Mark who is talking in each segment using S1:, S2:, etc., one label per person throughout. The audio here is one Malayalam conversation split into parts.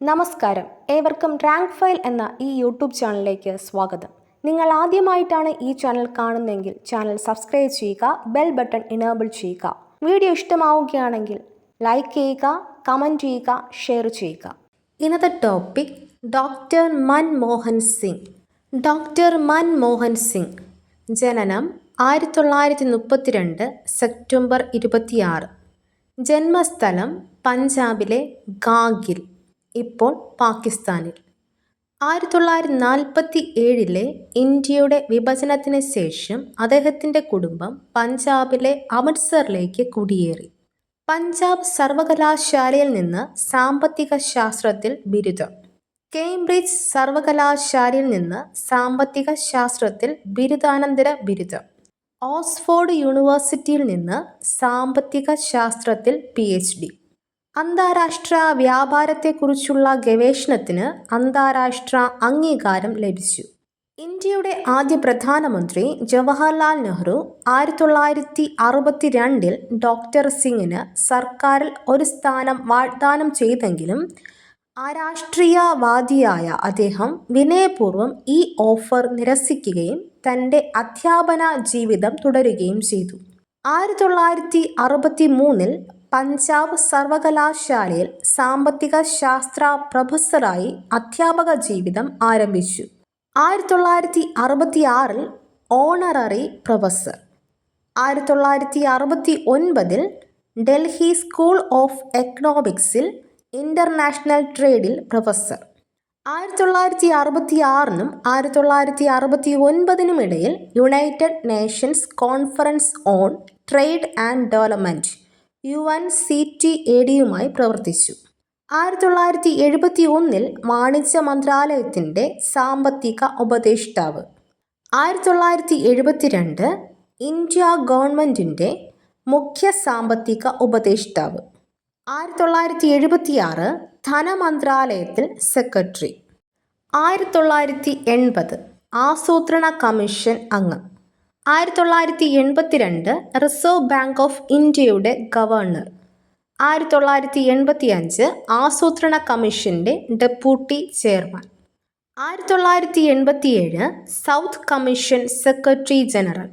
S1: നമസ്കാരം, ഏവർക്കും റാങ്ക് ഫയൽ എന്ന ഈ യൂട്യൂബ് ചാനലിലേക്ക് സ്വാഗതം. നിങ്ങൾ ആദ്യമായിട്ടാണ് ഈ ചാനൽ കാണുന്നതെങ്കിൽ ചാനൽ സബ്സ്ക്രൈബ് ചെയ്യുക, ബെൽ ബട്ടൺ ഇനേബിൾ ചെയ്യുക. വീഡിയോ ഇഷ്ടമാവുകയാണെങ്കിൽ ലൈക്ക് ചെയ്യുക, കമൻറ്റ് ചെയ്യുക, ഷെയർ ചെയ്യുക. ഇന്നത്തെ topic doctor Manmohan Singh. Doctor Manmohan Singh ജനനം 1932 സെപ്റ്റംബർ 26. ജന്മസ്ഥലം പഞ്ചാബിലെ ഗാഗിൽ, ഇപ്പോൾ പാകിസ്ഥാനിൽ. 1947 ഇന്ത്യയുടെ വിഭജനത്തിന് ശേഷം അദ്ദേഹത്തിൻ്റെ കുടുംബം പഞ്ചാബിലെ അമൃത്സറിലേക്ക് കുടിയേറി. പഞ്ചാബ് സർവകലാശാലയിൽ നിന്ന് സാമ്പത്തിക ശാസ്ത്രത്തിൽ ബിരുദം, കേംബ്രിഡ്ജ് സർവകലാശാലയിൽ നിന്ന് സാമ്പത്തിക ശാസ്ത്രത്തിൽ ബിരുദാനന്തര ബിരുദം, ഓക്സ്ഫോർഡ് യൂണിവേഴ്സിറ്റിയിൽ നിന്ന് സാമ്പത്തിക ശാസ്ത്രത്തിൽ PhD. അന്താരാഷ്ട്ര വ്യാപാരത്തെക്കുറിച്ചുള്ള ഗവേഷണത്തിന് അന്താരാഷ്ട്ര അംഗീകാരം ലഭിച്ചു. ഇന്ത്യയുടെ ആദ്യ പ്രധാനമന്ത്രി ജവഹർലാൽ നെഹ്റു 1962 ഡോക്ടർ സിംഗിന് സർക്കാരിൽ ഒരു സ്ഥാനം വാഗ്ദാനം ചെയ്തെങ്കിലും അരാഷ്ട്രീയവാദിയായ അദ്ദേഹം വിനയപൂർവ്വം ഈ ഓഫർ നിരസിക്കുകയും തൻ്റെ അധ്യാപന ജീവിതം തുടരുകയും ചെയ്തു. 1963 പഞ്ചാബ് സർവകലാശാലയിൽ സാമ്പത്തിക ശാസ്ത്ര പ്രൊഫസറായി അധ്യാപക ജീവിതം ആരംഭിച്ചു. 1966 honorary professor. 1969 Delhi school of എക്കണോമിക്സിൽ ഇൻ്റർനാഷണൽ ട്രേഡിൽ പ്രൊഫസർ. 1966 1969 ഇടയിൽ United Nations conference on trade and development UNCTAD പ്രവർത്തിച്ചു. 1971 വാണിജ്യ മന്ത്രാലയത്തിൻ്റെ സാമ്പത്തിക ഉപദേഷ്ടാവ്. 1972 ഇന്ത്യ ഗവൺമെൻറ്റിൻ്റെ മുഖ്യ സാമ്പത്തിക ഉപദേഷ്ടാവ്. 1976 ധനമന്ത്രാലയത്തിൽ സെക്രട്ടറി. 1980 ആസൂത്രണ കമ്മീഷൻ അംഗം. 1982 റിസർവ് ബാങ്ക് ഓഫ് ഇന്ത്യയുടെ ഗവർണർ. 1985 ആസൂത്രണ കമ്മീഷൻ്റെ deputy chairman. 1987 south commission secretary general.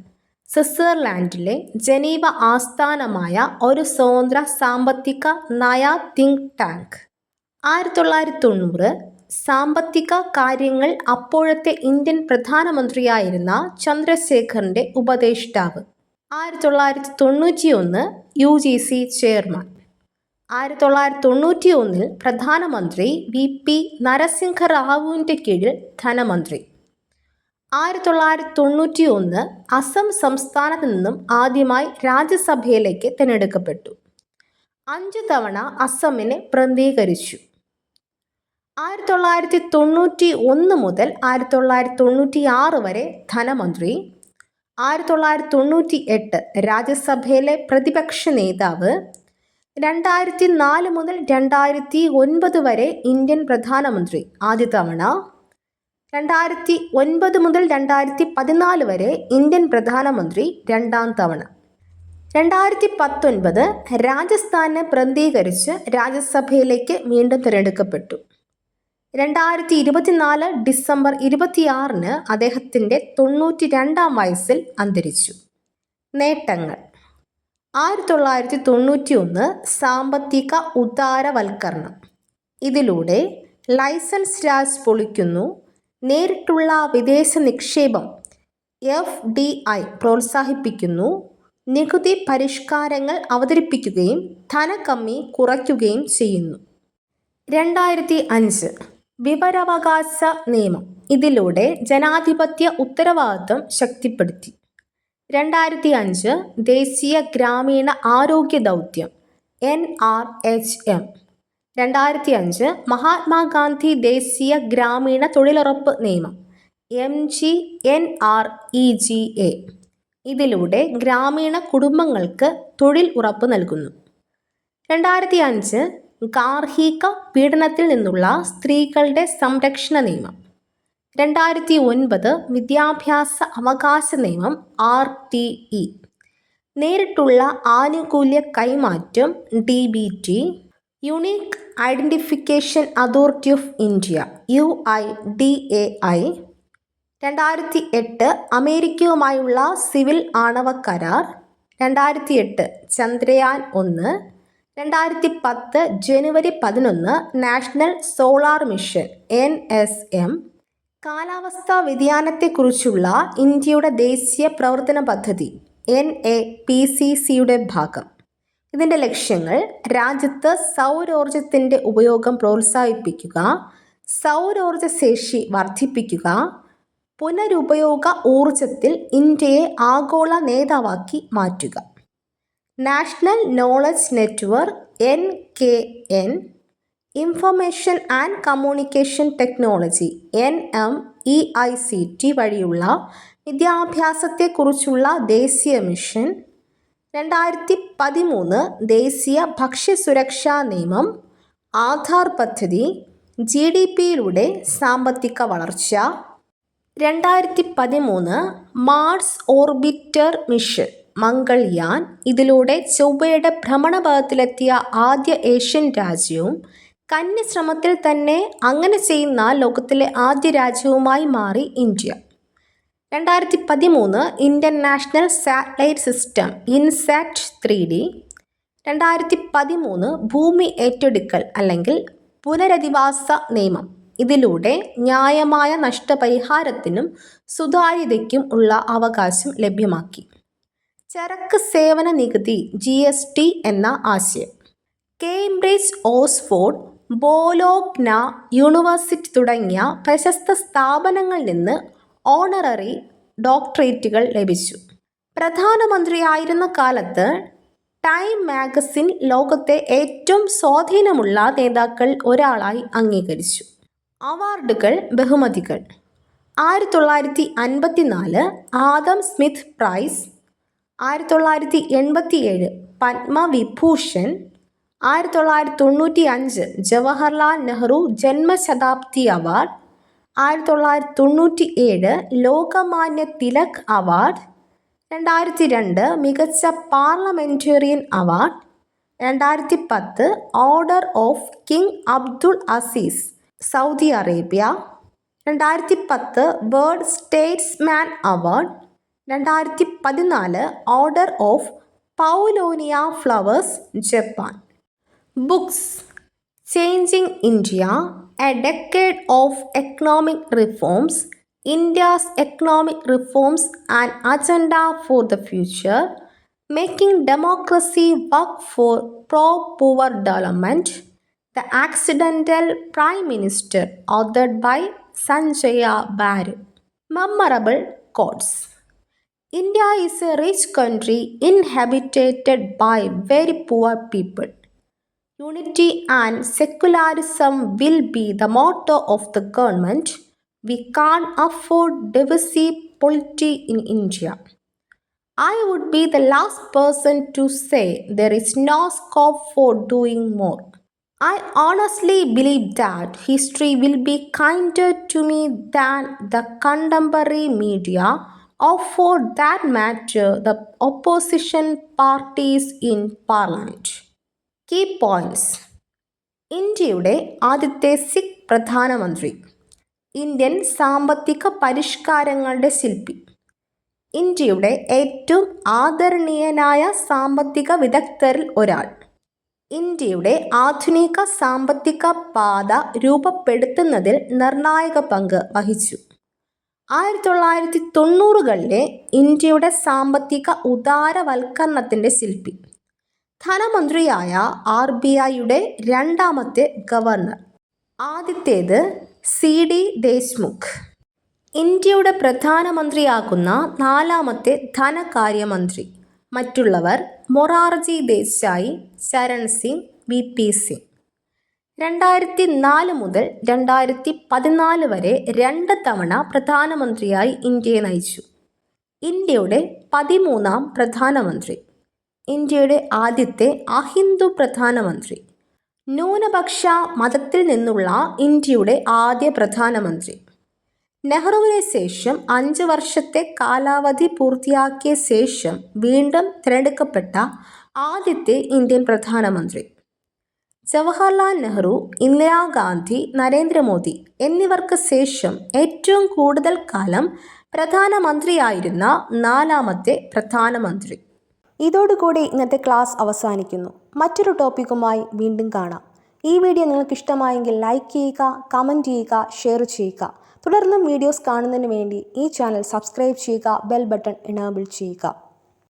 S1: സ്വിറ്റ്സർലാൻഡിലെ ജനീവ ആസ്ഥാനമായ ഒരു സ്വതന്ത്ര സാമ്പത്തിക നയ തിങ്ക് ടാങ്ക്. 1990 സാമ്പത്തിക കാര്യങ്ങൾ അപ്പോഴത്തെ ഇന്ത്യൻ പ്രധാനമന്ത്രിയായിരുന്ന ചന്ദ്രശേഖറിൻ്റെ ഉപദേഷ്ടാവ്. 1991 UGC ചെയർമാൻ. 1991 പ്രധാനമന്ത്രി VP നരസിംഹ റാവുവിൻ്റെ കീഴിൽ ധനമന്ത്രി. 1991 അസം സംസ്ഥാനത്ത് നിന്നും ആദ്യമായി രാജ്യസഭയിലേക്ക് തിരഞ്ഞെടുക്കപ്പെട്ടു. 5 തവണ അസമിനെ പ്രതിനിധീകരിച്ചു. 1991 മുതൽ 1996 വരെ ധനമന്ത്രി. 1998 രാജ്യസഭയിലെ പ്രതിപക്ഷ നേതാവ്. 2004 മുതൽ 2009 വരെ ഇന്ത്യൻ പ്രധാനമന്ത്രി ആദ്യ തവണ. 2009 മുതൽ 2014 വരെ ഇന്ത്യൻ പ്രധാനമന്ത്രി രണ്ടാം തവണ. 2019 രാജസ്ഥാനെ പ്രതിനിധീകരിച്ച് രാജ്യസഭയിലേക്ക് വീണ്ടും തിരഞ്ഞെടുക്കപ്പെട്ടു. 2024 ഡിസംബർ 26 അദ്ദേഹത്തിൻ്റെ 92-ാം വയസ്സിൽ അന്തരിച്ചു. നേട്ടങ്ങൾ. 1991 സാമ്പത്തിക ഉദാരവൽക്കരണം. ഇതിലൂടെ ലൈസൻസ് രാജ് പൊളിക്കുന്നു, നേരിട്ടുള്ള വിദേശ നിക്ഷേപം FDI പ്രോത്സാഹിപ്പിക്കുന്നു, നികുതി പരിഷ്കാരങ്ങൾ അവതരിപ്പിക്കുകയും ധനക്കമ്മി കുറയ്ക്കുകയും ചെയ്യുന്നു. 2005 വിവരാവകാശ നിയമം. ഇതിലൂടെ ജനാധിപത്യ ഉത്തരവാദിത്വം ശക്തിപ്പെടുത്തി. 2005 ദേശീയ ഗ്രാമീണ ആരോഗ്യ ദൗത്യം NRHM. 2005 മഹാത്മാഗാന്ധി ദേശീയ ഗ്രാമീണ തൊഴിലുറപ്പ് നിയമം MGNREGA. ഇതിലൂടെ ഗ്രാമീണ കുടുംബങ്ങൾക്ക് തൊഴിൽ ഉറപ്പ് നൽകുന്നു. 2005 ഗാർഹിക പീഡനത്തിൽ നിന്നുള്ള സ്ത്രീകളുടെ സംരക്ഷണ നിയമം. 2009 വിദ്യാഭ്യാസ അവകാശ നിയമം RTE. നേരിട്ടുള്ള ആനുകൂല്യ കൈമാറ്റം DBT. Unique identification authority of India UIDAI 2008 അമേരിക്കയുമായുള്ള സിവിൽ ആണവ കരാർ, 2008 ചന്ദ്രയാൻ 1, 2010 ജനുവരി 11 നാഷണൽ സോളാർ മിഷൻ NSM, കാലാവസ്ഥാ വ്യതിയാനത്തെക്കുറിച്ചുള്ള ഇന്ത്യയുടെ ദേശീയ പ്രവർത്തന പദ്ധതി NAPCCയുടെ ഭാഗം. ഇതിൻ്റെ ലക്ഷ്യങ്ങൾ രാജ്യത്ത് സൗരോർജത്തിൻ്റെ ഉപയോഗം പ്രോത്സാഹിപ്പിക്കുക, സൗരോർജ ശേഷി വർദ്ധിപ്പിക്കുക, പുനരുപയോഗ ഊർജത്തിൽ ഇന്ത്യയെ ആഗോള നേതാവാക്കി മാറ്റുക. National knowledge network NKN, information and communication technology NMEICT വഴിയുള്ള വിദ്യാഭ്യാസത്തെക്കുറിച്ചുള്ള ദേശീയ മിഷൻ, 2013 ദേശീയ ഭക്ഷ്യസുരക്ഷാ നിയമം, ആധാർ പദ്ധതി, GDPയിലൂടെ സാമ്പത്തിക വളർച്ച, 2013 മാർസ് ഓർബിറ്റർ മിഷൻ മംഗൾയാൻ, ഇതിലൂടെ ചൊവ്വയുടെ ഭ്രമണപഥത്തിലെത്തിയ ആദ്യ ഏഷ്യൻ രാജ്യവും കന്യശ്രമത്തിൽ തന്നെ അങ്ങനെ ചെയ്യുന്ന ലോകത്തിലെ ആദ്യ രാജ്യവുമായി മാറി India. 2013 Indian national satellite system INSAT 3D, 2013 ഭൂമി ഏറ്റെടുക്കൽ അല്ലെങ്കിൽ പുനരധിവാസ നിയമം, ഇതിലൂടെ ന്യായമായ നഷ്ടപരിഹാരത്തിനും സുതാര്യതയ്ക്കും ഉള്ള അവകാശം ലഭ്യമാക്കി. ചരക്ക് സേവന നികുതി GST എന്ന ആശയം. കേംബ്രിഡ്ജ്, ഓക്സ്ഫോർഡ്, ബോലോഗ്ന യൂണിവേഴ്സിറ്റി തുടങ്ങിയ പ്രശസ്ത സ്ഥാപനങ്ങളിൽ നിന്ന് ഓണററി ഡോക്ടറേറ്റുകൾ ലഭിച്ചു. പ്രധാനമന്ത്രിയായിരുന്ന കാലത്ത് ടൈം മാഗസിൻ ലോകത്തെ ഏറ്റവും സ്വാധീനമുള്ള നേതാക്കൾ ഒരാളായി അംഗീകരിച്ചു. അവാർഡുകൾ, ബഹുമതികൾ. 1954 Adam Smith prize, 1987 Padma Vibhushan, 1995 Jawaharlal Nehru ജന്മശതാബ്ദി അവാർഡ്, 1997 ലോകമാന്യ തിലക് അവാർഡ്, 2002 മികച്ച parliamentarian award, 2010 order of king Abdul Aziz Saudi Arabia, 2010 world statesman award, 2014 order of Paulownia flowers Japan. Books. Changing India, a decade of economic reforms, India's economic reforms and agenda for the future, making democracy work for pro-poor development, the accidental prime minister, authored by Sanjaya ബാരു. Memorable quotes. India is a rich country inhabited by very poor people. Unity and secularism will be the motto of the government. We can't afford divisive polity in India. I would be the last person to say there is no scope for doing more. I honestly believe that history will be kinder to me than the contemporary media, or for that matter the opposition parties in parliament. Key points. ഇന്ത്യയുടെ ആദ്യത്തെ സിഖ് പ്രധാനമന്ത്രി, ഇന്ത്യൻ സാമ്പത്തിക പരിഷ്കാരങ്ങളുടെ ശില്പി, ഇന്ത്യയുടെ ഏറ്റവും ആദരണീയനായ സാമ്പത്തിക വിദഗ്ധരിൽ ഒരാൾ, ഇന്ത്യയുടെ ആധുനിക സാമ്പത്തിക പാത രൂപപ്പെടുത്തുന്നതിൽ നിർണായക പങ്ക് വഹിച്ചു. 1990കളിലെ ഇന്ത്യയുടെ സാമ്പത്തിക ഉദാരവൽക്കരണത്തിൻ്റെ ശില്പി, ധനമന്ത്രിയായ RBIയുടെ രണ്ടാമത്തെ ഗവർണർ, ആദ്യത്തേത് CD ദേശ്മുഖ്, ഇന്ത്യയുടെ പ്രധാനമന്ത്രിയാകുന്ന നാലാമത്തെ ധനകാര്യമന്ത്രി, മറ്റുള്ളവർ മൊറാർജി ദേശായി, ചരൺ സിംഗ്, VP സിംഗ്. 2004 മുതൽ 2014 വരെ 2 തവണ പ്രധാനമന്ത്രിയായി ഇന്ത്യയെ നയിച്ചു. ഇന്ത്യയുടെ 13ാം പ്രധാനമന്ത്രി, ഇന്ത്യയുടെ ആദ്യത്തെ അഹിന്ദു പ്രധാനമന്ത്രി, ന്യൂനപക്ഷ മതത്തിൽ നിന്നുള്ള ഇന്ത്യയുടെ ആദ്യ പ്രധാനമന്ത്രി. നെഹ്റുവിന് ശേഷം 5 വർഷത്തെ കാലാവധി പൂർത്തിയാക്കിയ ശേഷം വീണ്ടും തിരഞ്ഞെടുക്കപ്പെട്ട ആദ്യത്തെ ഇന്ത്യൻ പ്രധാനമന്ത്രി. ജവഹർലാൽ നെഹ്റു, ഇന്ദിരാഗാന്ധി, നരേന്ദ്രമോദി എന്നിവർക്ക് ശേഷം ഏറ്റവും കൂടുതൽ കാലം പ്രധാനമന്ത്രിയായിരുന്ന നാലാമത്തെ പ്രധാനമന്ത്രി. ഇതോടുകൂടി ഇന്നത്തെ ക്ലാസ് അവസാനിക്കുന്നു. മറ്റൊരു ടോപ്പിക്കുമായി വീണ്ടും കാണാം. ഈ വീഡിയോ നിങ്ങൾക്ക് ഇഷ്ടമായെങ്കിൽ ലൈക്ക് ചെയ്യുക, കമൻറ്റ് ചെയ്യുക, ഷെയർ ചെയ്യുക. തുടർന്നും വീഡിയോസ് കാണുന്നതിന് വേണ്ടി ഈ ചാനൽ സബ്സ്ക്രൈബ് ചെയ്യുക, ബെൽ ബട്ടൺ എനേബിൾ ചെയ്യുക.